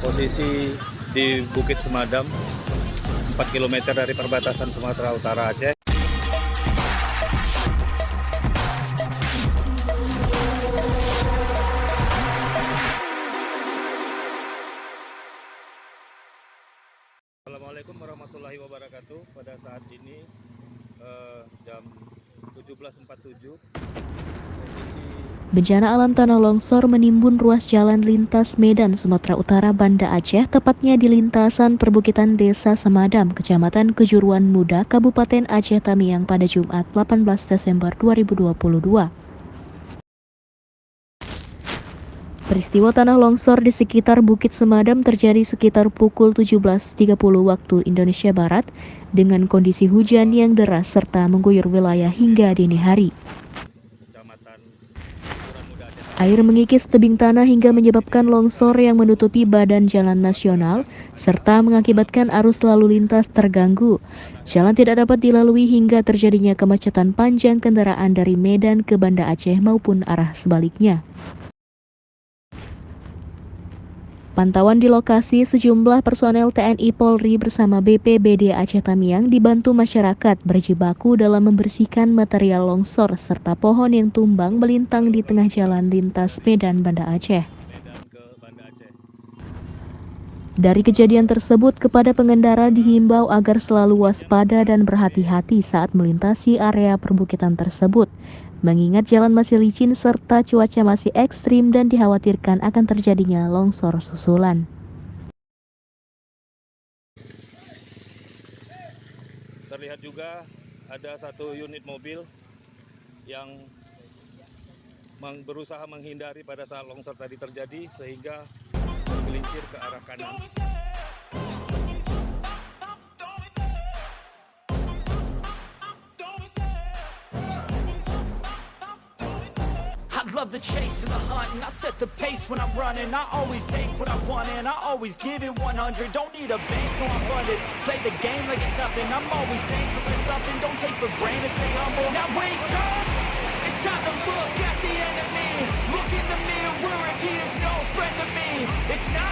Posisi di Bukit Semadam, 4 km dari perbatasan Sumatera Utara Aceh. Assalamualaikum warahmatullahi wabarakatuh. Pada saat ini jam 17.47, posisi Bencana alam tanah longsor menimbun ruas jalan lintas Medan, Sumatera Utara, Banda Aceh, tepatnya di lintasan perbukitan Desa Semadam, Kecamatan Kejuruan Muda, Kabupaten Aceh Tamiang pada Jumat 18 Desember 2022. Peristiwa tanah longsor di sekitar Bukit Semadam terjadi sekitar pukul 17.30 waktu Indonesia Barat dengan kondisi hujan yang deras serta mengguyur wilayah hingga dini hari. Kecamatan Kejuruan Muda Aceh. Air mengikis tebing tanah hingga menyebabkan longsor yang menutupi badan jalan nasional serta mengakibatkan arus lalu lintas terganggu. Jalan tidak dapat dilalui hingga terjadinya kemacetan panjang kendaraan dari Medan ke Banda Aceh maupun arah sebaliknya. Pantauan di lokasi, sejumlah personel TNI Polri bersama BPBD Aceh Tamiang dibantu masyarakat berjibaku dalam membersihkan material longsor serta pohon yang tumbang melintang di tengah jalan lintas Medan Banda Aceh. Medan ke Banda Aceh. Dari kejadian tersebut, kepada pengendara dihimbau agar selalu waspada dan berhati-hati saat melintasi area perbukitan tersebut, mengingat jalan masih licin serta cuaca masih ekstrim dan dikhawatirkan akan terjadinya longsor susulan. Terlihat juga ada satu unit mobil yang berusaha menghindari pada saat longsor tadi terjadi sehingga tergelincir ke arah kanan. I love the chase and the hunt, and I set the pace when I'm running. I always take what I want and I always give it 100. Don't need a bank, no I'm funded. Play the game like it's nothing. I'm always thankful for something. Don't take for granted, stay humble. Now wake up, it's time to look at the enemy. Look in the mirror if he is no friend to me. It's not